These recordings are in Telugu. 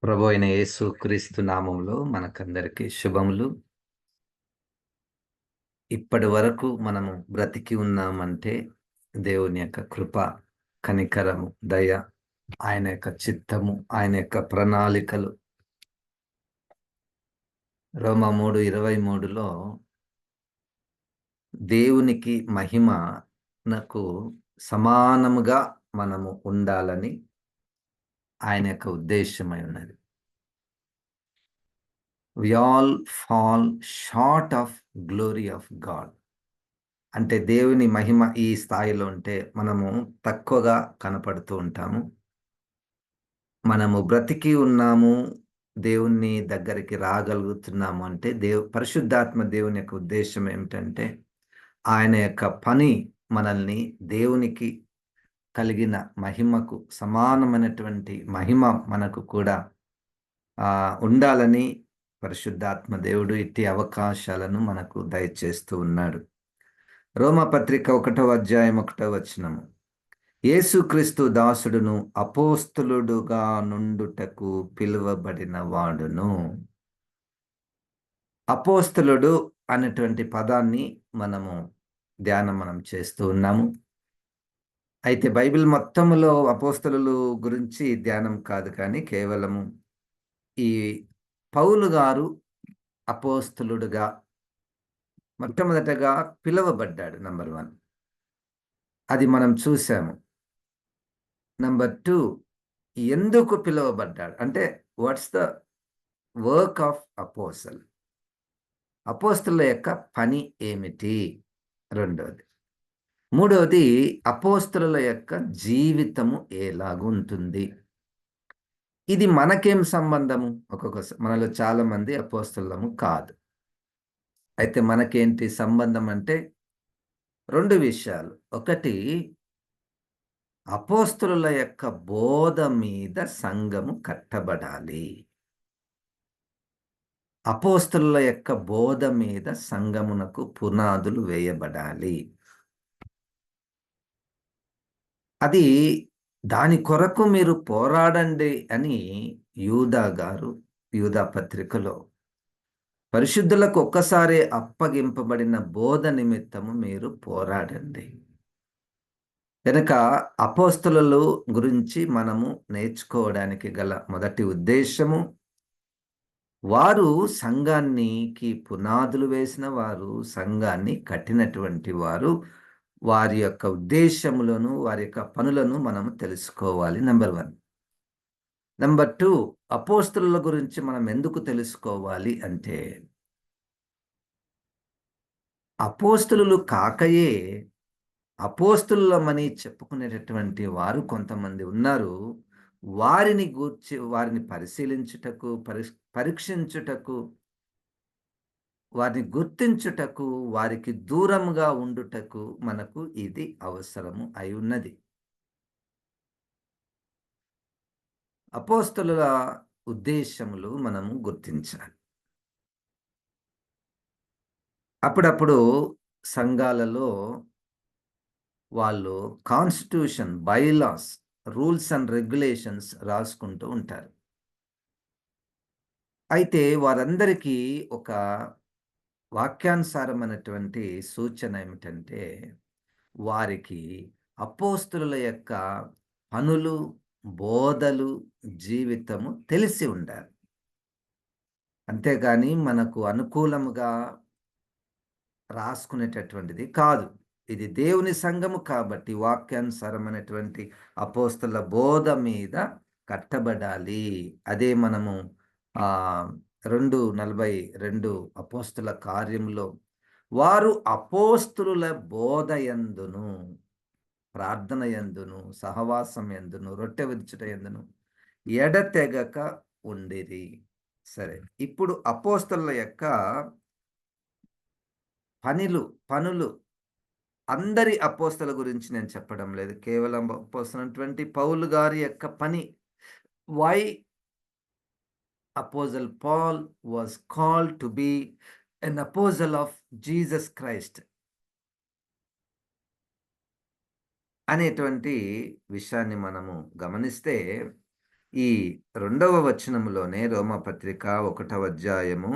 ప్రభు అయిన యేసు క్రీస్తు నామంలో మనకందరికీ శుభములు. ఇప్పటి వరకు మనము బ్రతికి ఉన్నామంటే దేవుని యొక్క కృప, కనికరము, దయ, ఆయన యొక్క చిత్తము, ఆయన యొక్క ప్రణాళికలు. రోమ 3:23లో దేవునికి మహిమనకు సమానముగా మనము ఉండాలని ఆయన యొక్క ఉద్దేశమై ఉన్నది. We all fall short of glory of God. అంటే దేవుని మహిమ ఈ స్థాయిలో ఉంటే మనము తక్కువగా కనపడుతూ ఉంటాము. మనము బ్రతికి ఉన్నాము, దేవుని దగ్గరికి రాగలుగుతున్నాము అంటే పరిశుద్ధాత్మ దేవుని యొక్క ఉద్దేశం ఏమిటంటే ఆయన యొక్క పని మనల్ని దేవునికి కలిగిన మహిమకు సమానమైనటువంటి మహిమ మనకు కూడా ఉండాలని పరిశుద్ధాత్మ దేవుడు ఇట్టి అవకాశాలను మనకు దయచేస్తూ ఉన్నాడు. రోమపత్రిక 1:1 యేసుక్రీస్తు దాసుడును అపోస్తలుడుగా నుండుటకు పిలువబడిన వాడును. అపోస్తలుడు అనేటువంటి పదాన్ని మనం చేస్తూ ఉన్నాము. అయితే బైబిల్ మొత్తములో అపోస్తలులు గురించి ధ్యానం కాదు, కానీ కేవలము ఈ పౌలు గారు అపోస్తలుడుగా మొట్టమొదటగా పిలువబడ్డాడు. నంబర్ 1 అది మనం చూసాము. నంబర్ 2 ఎందుకు పిలువబడ్డాడు అంటే what's the work of apostle, అపోస్తలుల యొక్క పని ఏమిటి, రెండోది. మూడవది అపోస్తలుల యొక్క జీవితము ఎలాగుంటుంది. ఇది మనకేం సంబంధము? మనలో చాలా మంది అపోస్తలులము కాదు. అయితే మనకేంటి సంబంధం అంటే 2 విషయాలు. ఒకటి, అపోస్తలుల యొక్క బోధ మీద సంఘము కట్టబడాలి. అపోస్తలుల యొక్క బోధ మీద సంఘమునకు పునాదులు వేయబడాలి. అది దాని కొరకు మీరు పోరాడండి అని యూదా పత్రికలో పరిశుద్ధులకు ఒక్కసారి అప్పగింపబడిన బోధ నిమిత్తము మీరు పోరాడండి. కనుక అపోస్తలుల గురించి మనము నేర్చుకోవడానికి గల మొదటి ఉద్దేశము, వారు సంఘానికి పునాదులు వేసిన వారు, సంఘాన్ని కట్టినటువంటి వారు. వారి యొక్క ఉద్దేశములను, వారి యొక్క పనులను మనము తెలుసుకోవాలి. నంబర్ 1. నంబర్ 2, అపోస్తలుల గురించి మనం ఎందుకు తెలుసుకోవాలి అంటే, అపోస్తలులు కాకయే అపోస్తలులమని చెప్పుకునేటటువంటి వారు కొంతమంది ఉన్నారు. వారిని గూర్చి, వారిని పరిశీలించుటకు, పరీక్షించుటకు, వారిని గుర్తించుటకు, వారికి దూరంగా ఉండుటకు మనకు ఇది అవసరము అయి ఉన్నది. అపోస్తలుల ఉద్దేశములు మనము గుర్తించాలి. అప్పుడప్పుడు సంఘాలలో వాళ్ళు constitution, bylaws, rules and regulations రాసుకుంటూ ఉంటారు. అయితే వారందరికీ ఒక వాక్యానుసారమైనటువంటి సూచన ఏమిటంటే, వారికి అపోస్తలుల యొక్క పనులు, బోధలు, జీవితము తెలిసి ఉండాలి. అంతేగాని మనకు అనుకూలముగా రాసుకునేటటువంటిది కాదు. ఇది దేవుని సంఘము కాబట్టి వాక్యానుసారమైనటువంటి అపోస్తల బోధ మీద కట్టబడాలి. అదే మనము 2:42 అపోస్తల కార్యములో, వారు అపోస్తలుల బోధ యందును, ప్రార్థన యందును, సహవాసం యందును, రొట్టె విరుచుట యందును ఎడతెగక ఉండిరి. సరే, ఇప్పుడు అపోస్తలుల యొక్క పనులు అందరి అపోస్తల గురించి నేను చెప్పడం లేదు. కేవలం అపోస్తలునటువంటి పౌలు గారి యొక్క పని. Why apostle Paul was called to be an apostle of Jesus Christ అనేటువంటి విషయాన్ని మనము గమనిస్తే, ఈ 2వ వచనములోనే రోమపత్రిక 1వ అధ్యాయము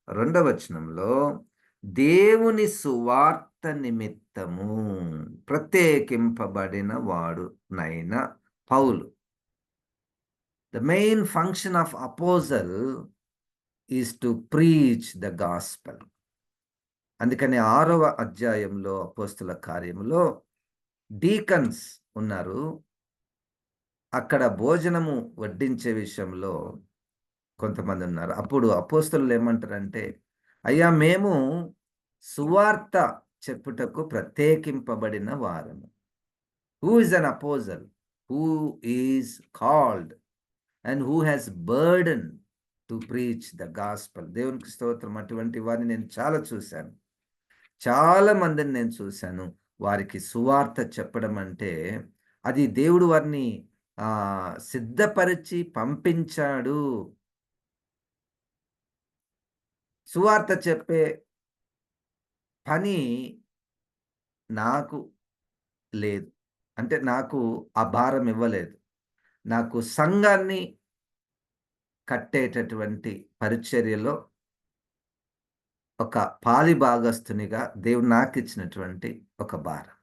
2వ వచనంలో దేవుని సువార్త నిమిత్తము ప్రత్యేకింపబడిన వాడునైన పౌలు. The main function of apostle is to preach the gospel. అందుకని 6వ అధ్యాయంలో అపోస్తుల కార్యములో డీకన్స్ ఉన్నారు. అక్కడ భోజనము వడ్డించే విషయంలో కొంతమంది ఉన్నారు. అప్పుడు అపోస్తలులు ఏమంటారంటే, అయ్యా మేము సువార్త చెప్పుటకు ప్రత్యేకింపబడిన వారము. Who is an apostles? Who is called and who has burden to preach the gospel. దేవునికి స్తోత్రం. అటువంటి వారిని నేను చాలా చూశాను. చాలా మందిని నేను చూశాను. వారికి సువార్త చెప్పడం అంటే అది దేవుడు వారిని సిద్ధపరిచి పంపించాడు. సువార్త చెప్పే పని నాకు లేదు. అంటే నాకు ఆ భారం ఇవ్వలేదు. నాకు సంఘాన్ని కట్టేటటువంటి పరిచర్యలో ఒక పాలిభాగస్తునిగా దేవుడు నాకిచ్చినటువంటి ఒక భారం.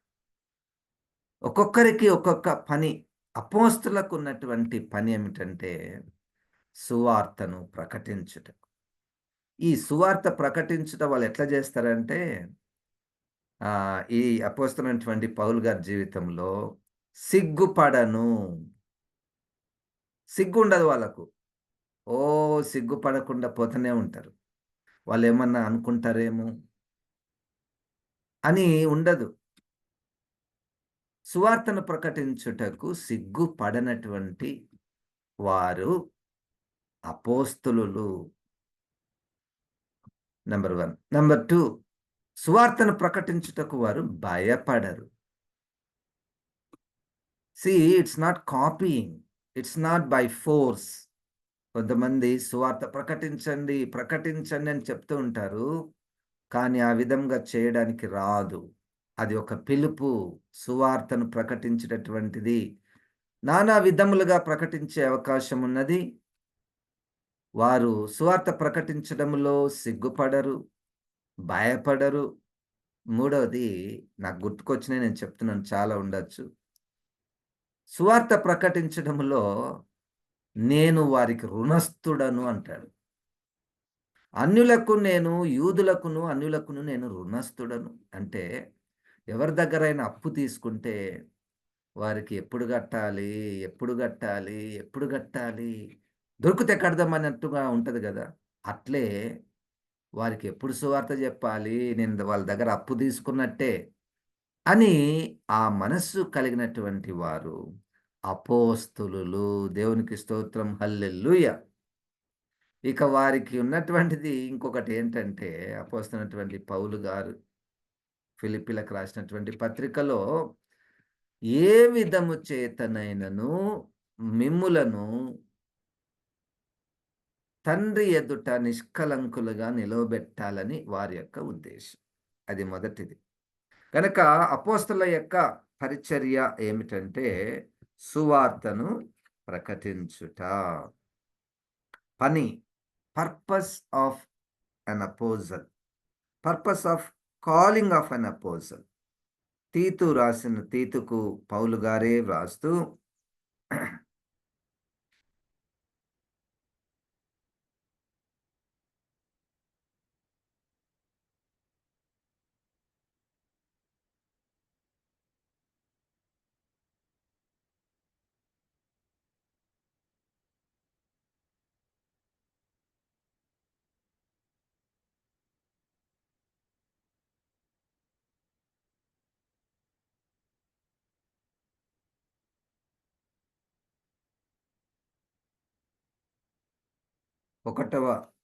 ఒక్కొక్కరికి ఒక్కొక్క పని. అపోస్తలులకు ఉన్నటువంటి పని ఏమిటంటే సువార్తను ప్రకటించుట. ఈ సువార్త ప్రకటించుట వాళ్ళు ఎట్లా చేస్తారంటే ఈ అపోస్తలుడైనటువంటి పౌలు గారి జీవితంలో సిగ్గుపడను. సిగ్గుండదు వాళ్ళకు. సిగ్గుపడకుండా పోతూనే ఉంటారు. వాళ్ళు ఏమన్నా అనుకుంటారేమో అని ఉండదు. సువార్తను ప్రకటించుటకు సిగ్గుపడనటువంటి వారు అపోస్తలులు. నెంబర్ 1. నెంబర్ 2, సువార్తను ప్రకటించుటకు వారు భయపడరు. It's not copying, it's not by force. కొంతమంది సువార్త ప్రకటించండి ప్రకటించండి అని చెప్తూ ఉంటారు, కానీ ఆ విధంగా చేయడానికి రాదు. అది ఒక పిలుపు. సువార్తను ప్రకటించేటటువంటిది నానా విధములుగా ప్రకటించే అవకాశం ఉన్నది. వారు సువార్త ప్రకటించడంలో సిగ్గుపడరు, భయపడరు. 3వది నాకు గుర్తుకొచ్చినాయి, నేను చెప్తున్నాను, చాలా ఉండొచ్చు. సువార్త ప్రకటించడంలో నేను వారికి రుణస్థుడను అంటాడు. అన్యులకు నేను, యూదులకును అన్యులకును నేను రుణస్థుడను. అంటే ఎవరి దగ్గరైనా అప్పు తీసుకుంటే వారికి ఎప్పుడు కట్టాలి, ఎప్పుడు కట్టాలి, ఎప్పుడు కట్టాలి, దొరికితే కడదామన్నట్టుగా ఉంటుంది కదా. అట్లే వారికి ఎప్పుడు సువార్త చెప్పాలి, నేను వాళ్ళ దగ్గర అప్పు తీసుకున్నట్టే అని ఆ మనస్సు కలిగినటువంటి వారు అపోస్తలులు. దేవునికి స్తోత్రం, హల్లెలూయా. ఇక వారికి ఉన్నటువంటిది ఇంకొకటి ఏంటంటే, అపోస్తలుడైనటువంటి పౌలు గారు ఫిలిప్పీలకు రాసినటువంటి పత్రికలో ఏ విధము చేతనైనను మిమ్ములను తండ్రి ఎదుట నిష్కలంకులుగా నిలవబెట్టాలని వారి యొక్క ఉద్దేశం. అది మొదటిది. కనుక అపోస్తలుల యొక్క పరిచర్య ఏమిటంటే సువార్తను ప్రకటించుట. పని. Purpose of an apostle, purpose of calling of an apostle. తీతుకు పౌలు గారే వ్రాస్తూ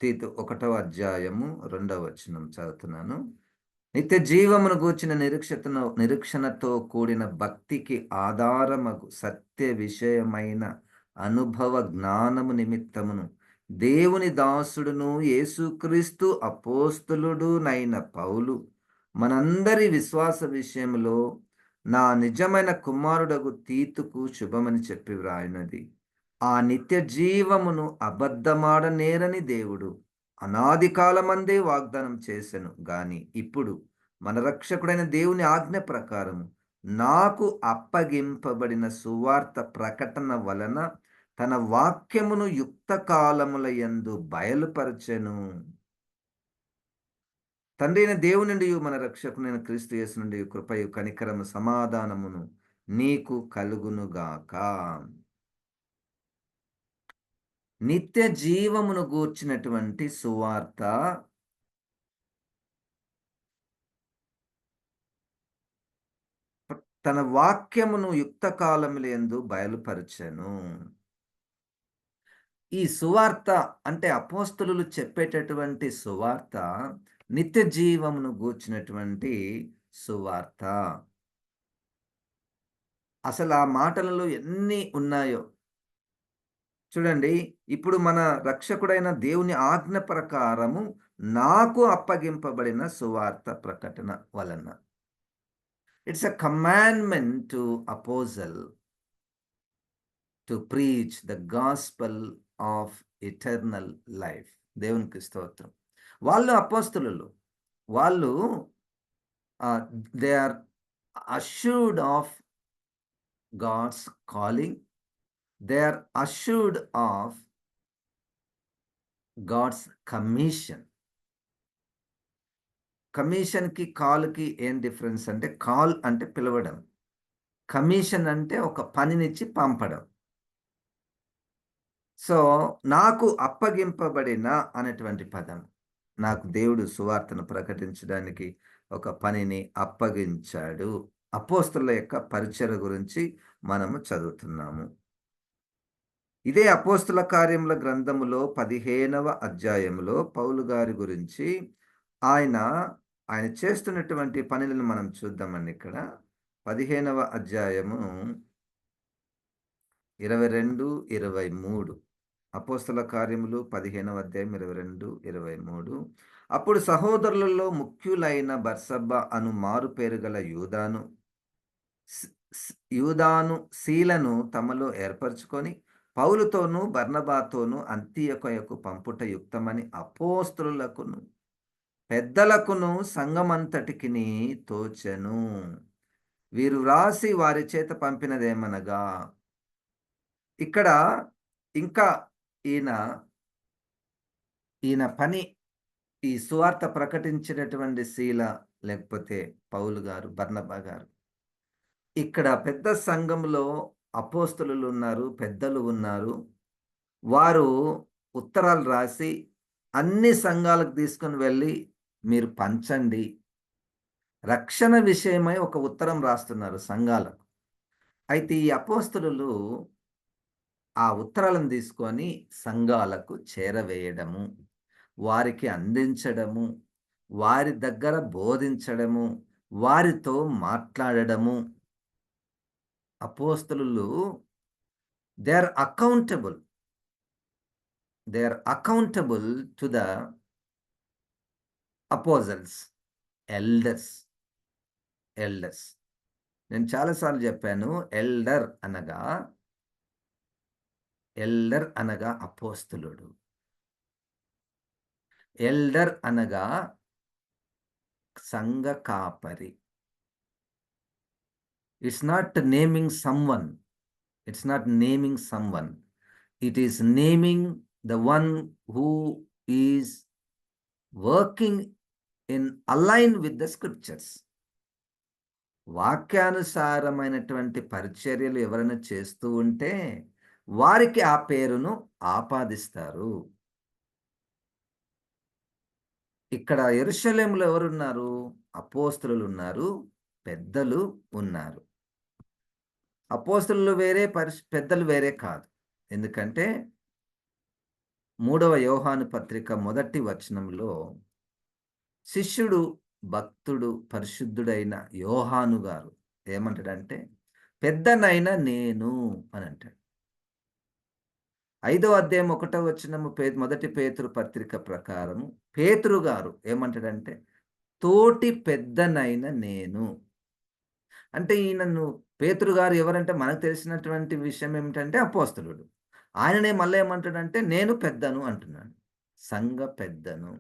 తీతు 1వ అధ్యాయము 2వ వచనం చదువుతున్నాను. నిత్య జీవమును గూర్చిన నిరీక్షణతో కూడిన భక్తికి ఆధారమగు సత్య విషయమైన అనుభవ జ్ఞానము నిమిత్తమును దేవుని దాసుడును యేసుక్రీస్తు అపోస్తలుడునైన పౌలు మనందరి విశ్వాస విషయంలో నా నిజమైన కుమారుడగు తీతుకు శుభమని చెప్పి వ్రాయినది. ఆ నిత్య జీవమును అబద్ధమాడనేరని దేవుడు అనాది కాలమందే వాగ్దానం చేసెను గాని ఇప్పుడు మన రక్షకుడైన దేవుని ఆజ్ఞ ప్రకారము నాకు అప్పగింపబడిన సువార్త ప్రకటన వలన తన వాక్యమును యుక్త కాలముల యందు బయలుపరచెను. తండ్రి అయిన దేవుని నుండి మన రక్షకునైన క్రీస్తు యేసు నుండి కృపయు కనికరము సమాధానమును నీకు కలుగునుగాక. నిత్య జీవమును గూర్చినటువంటి సువార్త తన వాక్యమును యుక్త కాలములందు బయలుపరచెను. ఈ సువార్త అంటే అపోస్తలులు చెప్పేటటువంటి సువార్త నిత్య జీవమును గూర్చినటువంటి సువార్త. అసలు ఆ మాటలలో ఎన్ని ఉన్నాయో చూడండి. ఇప్పుడు మన రక్షకుడైన దేవుని ఆజ్ఞ ప్రకారము నాకు అప్పగింపబడిన సువార్త ప్రకటన వలన. It's a commandment to apostle to preach the gospel of eternal life. దేవునికి స్తోత్రం. వాళ్ళు అపోస్తలులు. వాళ్ళు they are assured of God's calling. They are assured of God's commission. కమిషన్‌కి, కాల్‌కి ఏం డిఫరెన్స్ అంటే, కాల్ అంటే పిలవడం. కమిషన్ అంటే ఒక పనినిచ్చి పంపడం. సో, నాకు అప్పగింపబడిన అనేటువంటి పదం. నాకు దేవుడు సువార్తను ప్రకటించడానికి ఒక పనిని అప్పగించాడు. అపోస్తలుల యొక్క పరిచర్య గురించి మనము చదువుతున్నాము. ఇదే అపోస్తల కార్యముల గ్రంథములో 15వ అధ్యాయములో పౌలు గారి గురించి ఆయన, ఆయన చేస్తున్నటువంటి పనులను మనం చూద్దామండి ఇక్కడ. 15వ అధ్యాయము 22, 23. అపోస్తల కార్యములు 15వ అధ్యాయం 22, 23. అప్పుడు సహోదరులలో ముఖ్యులైన బర్సబ్బ అను మారు పేరు గల యూదాను సీలను తమలో ఏర్పరచుకొని పౌలుతోనూ బర్నబాతోనూ అంతియొకయకు పంపుట యుక్తమని అపోస్తలులకును పెద్దలకును సంఘమంతటికిని తోచెను. వీరు వ్రాసి వారి చేత పంపినదేమనగా, ఇక్కడ ఇంకా ఈయన ఈయన పని, ఈ సువార్త ప్రకటించినటువంటి శీల లేకపోతే పౌలు గారు, బర్నబా గారు, ఇక్కడ పెద్ద సంఘంలో అపోస్తలులు ఉన్నారు, పెద్దలు ఉన్నారు. వారు ఉత్తరాలు రాసి అన్ని సంఘాలకు తీసుకొని వెళ్ళి మీరు పంచండి. రక్షణ విషయమై ఒక ఉత్తరం రాస్తున్నారు సంఘాలకు. అయితే ఈ అపోస్తలులు ఆ ఉత్తరాలను తీసుకొని సంఘాలకు చేరవేయడము, వారికి అందించడము, వారి దగ్గర బోధించడము, వారితో మాట్లాడడము. అపోస్తలులు they are accountable. They are accountable to the apostles, elders. Elders. నేను చాలా సార్లు చెప్పాను. ఎల్డర్ అనగా అపోస్తలుడు. ఎల్డర్ అనగా సంఘ కాపరి. It's not naming someone. It's not naming someone. It is naming the one who is working in align with the scriptures. వాక్యానుసారమైనటువంటి పరిచర్యలు ఎవరైనా చేస్తూ ఉంటే వారికి ఆ పేరును ఆపాదిస్తారు. ఇక్కడ యెరూషలేములో ఎవరున్నారు? అపోస్తలులు ఉన్నారు, పెద్దలు ఉన్నారు. అపోస్తలులు వేరే, పెద్దలు వేరే కాదు. ఎందుకంటే 3వ యోహాను పత్రిక మొదటి వచనంలో శిష్యుడు, భక్తుడు, పరిశుద్ధుడైన యోహాను గారు ఏమంటాడంటే, పెద్దనైన నేను అని అంటాడు. 5వ అధ్యాయం 1వ వచనము మొదటి పేతురు పత్రిక ప్రకారము పేతురు గారు ఏమంటాడంటే, తోటి పెద్దనైన నేను. అంటే ఈయనను పేతురు గారు ఎవరంటే మనకు తెలిసినటువంటి విషయం ఏమిటంటే అపోస్తలుడు. ఆయననే మళ్ళా ఏమంటాడంటే, నేను పెద్దను అంటున్నాడు. సంఘ పెద్దను.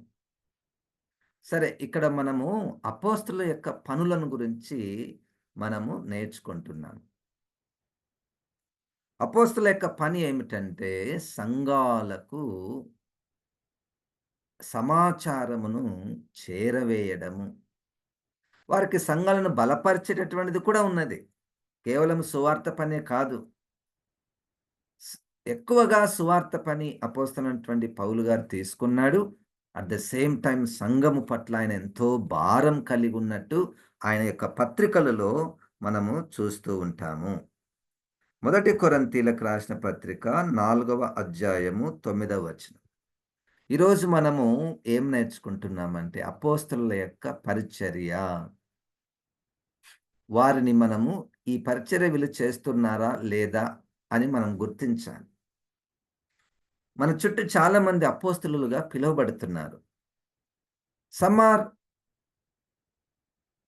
సరే, ఇక్కడ మనము అపోస్తలుల యొక్క పనులను గురించి మనము నేర్చుకుంటున్నాం. అపోస్తలుల యొక్క పని ఏమిటంటే, సంఘాలకు సమాచారమును చేరవేయడము. వారికి సంఘాలను బలపరిచేటటువంటిది కూడా ఉన్నది. కేవలం సువార్త పనే కాదు. స్ ఎక్కువగా సువార్త పని అపోస్తలైనటువంటి పౌలు గారు తీసుకున్నాడు. అట్ ద సేమ్ టైమ్ సంఘము పట్ల ఆయన ఎంతో భారం కలిగున్నట్టు ఆయన యొక్క పత్రికలలో మనము చూస్తూ ఉంటాము. మొదటి కొరింథీయులకు రాసిన పత్రిక 4వ అధ్యాయము 9వ వచనం. ఈరోజు మనము ఏం నేర్చుకుంటున్నామంటే అపోస్తలుల యొక్క పరిచర్య. వారిని మనము ఈ పరిచర్య వీళ్ళు చేస్తున్నారా లేదా అని మనం గుర్తించాలి. మన చుట్టూ చాలా మంది అపోస్తలులుగా పిలువబడుతున్నారు. Some are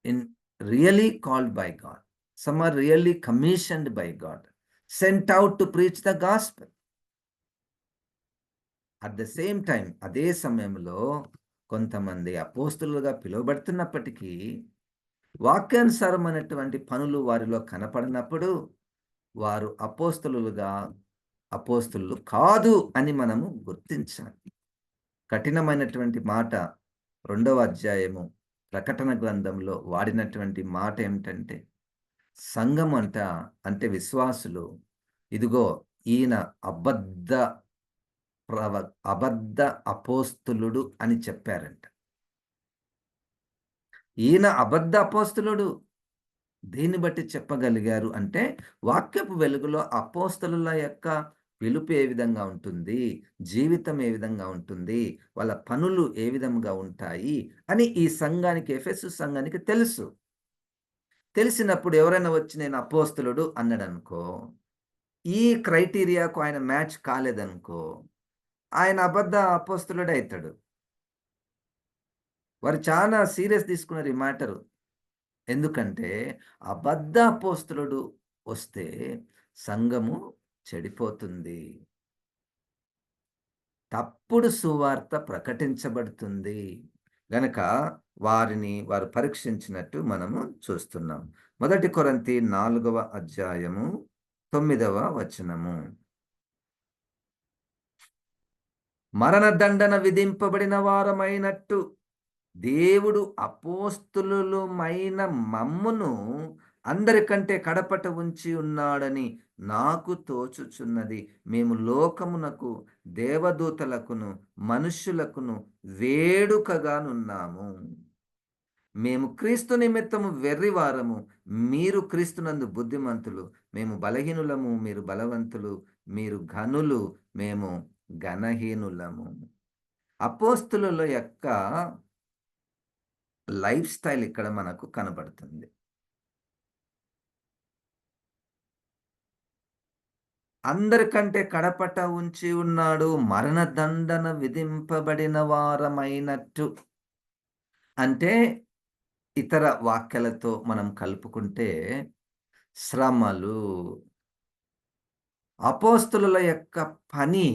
in really called by God. Some are really commissioned by God. Sent out to preach the gospel. At the same time అదే సమయంలో కొంతమంది అపోస్తలులుగా పిలువబడుతున్నప్పటికీ వాక్యానుసారమైనటువంటి పనులు వారిలో కనపడినప్పుడు వారు అపోస్తలులు కాదు అని మనము గుర్తించాలి. కఠినమైనటువంటి మాట 2వ అధ్యాయము ప్రకటన గ్రంథంలో వాడినటువంటి మాట ఏమిటంటే, సంఘం అంటే విశ్వాసులు, ఇదిగో ఈయన అబద్ధ అపోస్తలుడు అని చెప్పారంట. ఈయన అబద్ధ అపోస్తలుడు. దీన్ని బట్టి చెప్పగలిగారు అంటే, వాక్యపు వెలుగులో అపోస్తలుల యొక్క పిలుపు ఏ విధంగా ఉంటుంది, జీవితం ఏ విధంగా ఉంటుంది, వాళ్ళ పనులు ఏ విధంగా ఉంటాయి అని ఈ సంఘానికి, ఎఫెసు సంఘానికి తెలుసు. తెలిసినప్పుడు ఎవరైనా వచ్చి నేను అపోస్తలుడు అన్నాడనుకో, ఈ క్రైటీరియాకు ఆయన మ్యాచ్ కాలేదనుకో, ఆయన అబద్ధ అపోస్తలుడే అయితాడు. వారు చాలా సీరియస్ తీసుకున్నారు ఈ మ్యాటరు. ఎందుకంటే అబద్ధ అపోస్తలుడు వస్తే సంఘము చెడిపోతుంది. తప్పుడు సువార్త ప్రకటించబడుతుంది. గనక వారు పరీక్షించినట్టు మనము చూస్తున్నాం. మొదటి కొరింథీ 4వ అధ్యాయము 9వ వచనము. మరణదండన విధింపబడిన వారమైనట్టు దేవుడు అపోస్తలులమైన మమ్మును అందరికంటే కడపట ఉంచి ఉన్నాడని నాకు తోచుచున్నది. మేము లోకమునకు, దేవదూతలకును, మనుష్యులకును వేడుకగానున్నాము. మేము క్రీస్తు నిమిత్తము వెర్రివారము, మీరు క్రీస్తునందు బుద్ధిమంతులు. మేము బలహీనులము, మీరు బలవంతులు. మీరు ఘనులు, మేము ఘనహీనులము. అపోస్తలుల యొక్క లైఫ్ స్టైల్ ఇక్కడ మనకు కనబడుతుంది. అందరికంటే కడపట ఉంచి ఉన్నాడు, మరణదండన విధింపబడిన వారమైనట్టు. అంటే ఇతర వాక్యాలతో మనం కలుపుకుంటే శ్రమలు. అపోస్తలుల యొక్క పని,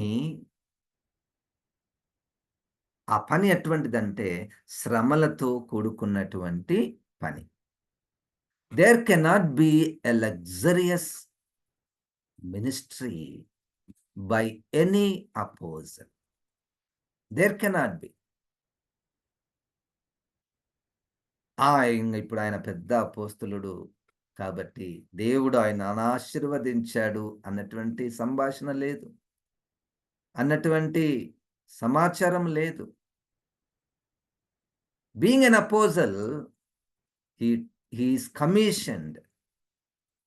ఆ పని ఎటువంటిదంటే శ్రమలతో కూడుకున్నటువంటి పని. There cannot be a luxurious ministry by any apostle. There cannot be. ఇప్పుడు ఆయన పెద్ద అపోస్తలుడు కాబట్టి దేవుడు ఆయనను ఆశీర్వదించాడు అన్నటువంటి సంభాషణ లేదు. అన్నటువంటి సమాచారం లేదు. Being an apostles, he is commissioned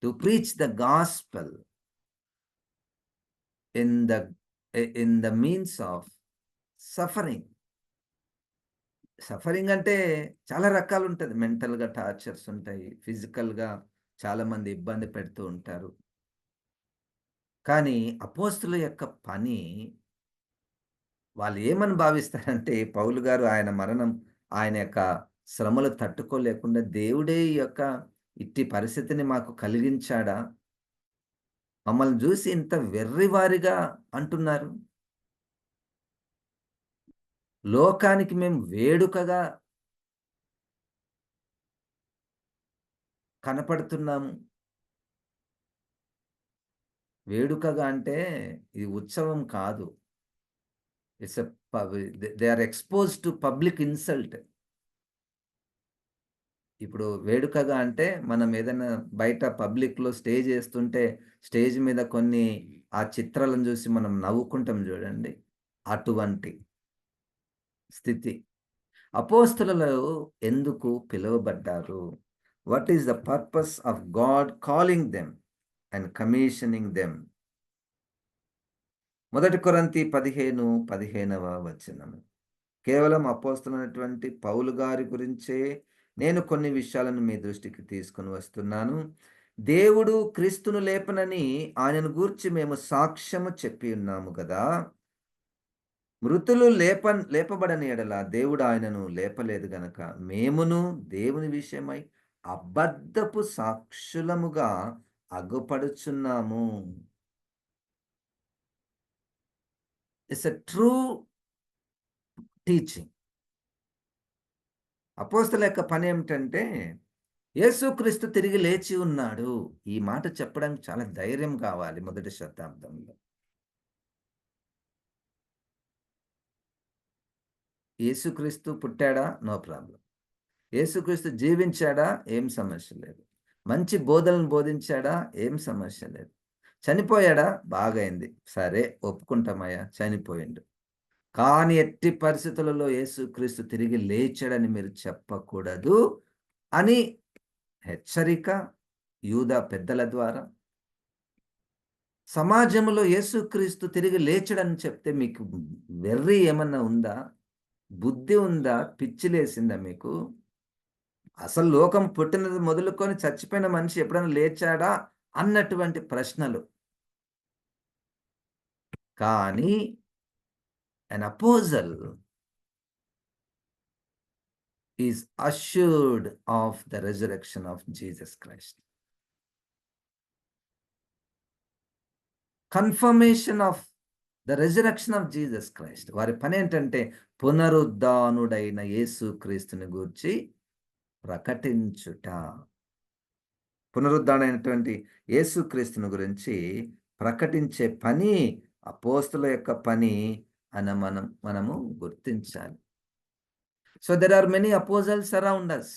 to preach the gospel in the means of suffering. Suffering అంటే చాలా రకాలుంటది. మెంటల్‌గా టార్చర్స్ ఉంటాయి. ఫిజికల్‌గా చాలామంది ఇబ్బంది పెడుతూ ఉంటారు. కానీ అపోస్తలుల యొక్క పని వాళ్ళు ఏమని భావిస్తారంటే, పౌలు గారు ఆయన మరణం, ఆయన యొక్క శ్రమలు తట్టుకోలేకుండా దేవుడే ఈ యొక్క ఇట్టి పరిస్థితిని మాకు కలిగించాడా? మమ్మల్ని చూసి ఇంత వెర్రివారిగా అంటున్నారు. లోకానికి మేము వేడుకగా కనపడుతున్నాము. వేడుకగా అంటే ఇది ఉత్సవం కాదు. It's a they are exposed to public insult. ఇప్పుడు వేడుకగా అంటే మనం ఏదైనా బయట పబ్లిక్‌లో స్టేజ్ ఏస్తుంటే స్టేజ్ మీద కొన్ని ఆ చిత్రాలను చూసి మనం నవ్వుకుంటాం చూడండి. అటువంటి స్థితి. అపోస్తలులు ఎందుకు పిలువబడ్డారు? What is the purpose of God calling them and commissioning them? మొదటి కొరింథీ 15:15 వచనము. కేవలం అపోస్తలుడైనటువంటి పౌలు గారి గురించే నేను కొన్ని విషయాలను మీ దృష్టికి తీసుకొని వస్తున్నాను. దేవుడు క్రీస్తును లేపనని ఆయనను గూర్చి మేము సాక్ష్యము చెప్పి ఉన్నాము గదా! మృతులు లేపబడని యెడల దేవుడు ఆయనను లేపలేదు గనక మేమును దేవుని విషయమై అబద్ధపు సాక్షులముగా అగుపడుచున్నాము. It's a true teaching. అపోస్తలుల యొక్క పనేమిటంటే, యేసుక్రీస్తు తిరిగి లేచి ఉన్నాడు. ఈ మాట చెప్పడానికి చాలా ధైర్యం కావాలి మొదటి శతాబ్దంలో. యేసుక్రీస్తు పుట్టాడా? No problem. యేసుక్రీస్తు జీవించాడా? ఏం సమస్య లేదు. మంచి బోధనలను బోధించాడా? ఏం సమస్య లేదు. చనిపోయాడా? బాగయింది. సరే ఒప్పుకుంటామయ్యా చనిపోయిండు. కానీ ఎట్టి పరిస్థితులలో యేసుక్రీస్తు తిరిగి లేచాడని మీరు చెప్పకూడదు అని హెచ్చరిక యూదా పెద్దల ద్వారా. సమాజంలో యేసుక్రీస్తు తిరిగి లేచాడని చెప్తే మీకు వెర్రి ఏమన్నా ఉందా? బుద్ధి ఉందా? పిచ్చి లేసిందా మీకు? అసలు లోకం పుట్టినది మొదలుకొని చచ్చిపోయిన మనిషి ఎప్పుడైనా లేచాడా? అన్నటువంటి ప్రశ్నలు. కానీ an apostle is assured of the resurrection of Jesus Christ. Confirmation of the resurrection of Jesus Christ. వారి పనేంటంటే పునరుద్ధానుడైన యేసుక్రీస్తుని గూర్చి ప్రకటించుట. పునరుద్ధానుడైనటువంటి యేసుక్రీస్తుని గురించి ప్రకటించే పని అపోస్తలుల యొక్క పని అని మనము గుర్తించాలి. So there are many apostles around us.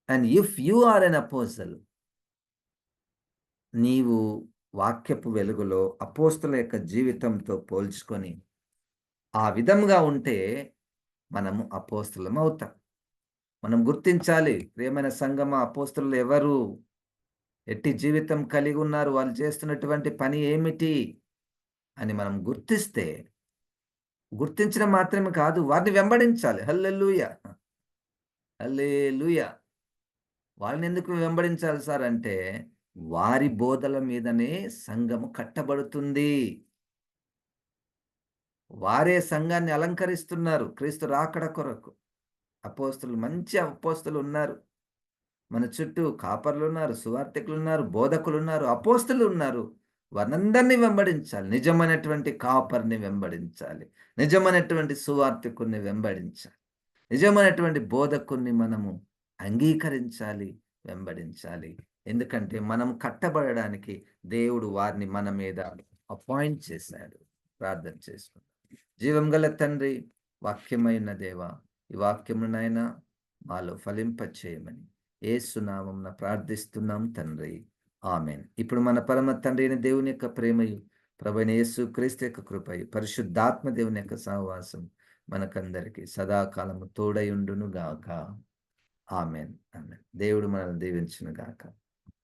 And if you are an apostle, నీవు వాక్యపు వెలుగులో అపోస్తలుల యొక్క జీవితంతో పోల్చుకొని ఆ విధంగా ఉంటే మనము అపోస్తలం అవుతాం. మనం గుర్తించాలి, ప్రియమైన సంగమ, అపోస్తలులు ఎవరు? ఎట్టి జీవితం కలిగి ఉన్నారు? వాళ్ళు చేస్తున్నటువంటి పని ఏమిటి? అని మనం గుర్తించడం మాత్రమే కాదు, వారిని వెంబడించాలి. హల్లెలూయా! హల్లెలూయా! వాళ్ళని ఎందుకు వెంబడించాలి సార్ అంటే, వారి బోధల మీదనే సంఘము కట్టబడుతుంది. వారే సంఘాన్ని అలంకరిస్తున్నారు క్రీస్తు రాకడ కొరకు. అపోస్తలులు, మంచి అపోస్తలులు ఉన్నారు. మన చుట్టూ కాపర్లున్నారు, సువార్తికులున్నారు, బోధకులున్నారు, అపోస్తలులు ఉన్నారు. వారినందరిని వెంబడించాలి. నిజమైనటువంటి కాపర్‌ని వెంబడించాలి. నిజమైనటువంటి సువార్తికుడిని వెంబడించాలి. నిజమైనటువంటి బోధకుడిని మనము అంగీకరించాలి, వెంబడించాలి. ఎందుకంటే మనం కట్టబడడానికి దేవుడు వారిని మన మీద అపాయింట్ చేశాడు. ప్రార్థన చేసుకుందాం. జీవం గల తండ్రి, వాక్యమైన దేవా, ఈ వాక్యమును నాయనా మాలో ఫలింపచేయమని యేసు నామమున ప్రార్థిస్తున్నాం తండ్రి. ఆమేన్. ఇప్పుడు మన పరమ తండ్రి అయిన దేవుని యొక్క ప్రేమయు, ప్రభువైన యేసు క్రీస్తు యొక్క కృపయు, పరిశుద్ధాత్మ దేవుని యొక్క సహవాసం మనకందరికి సదాకాలము తోడై ఉండును గాక. ఆమేన్. ఆమేన్. దేవుడు మనల్ని దీవించును గాక.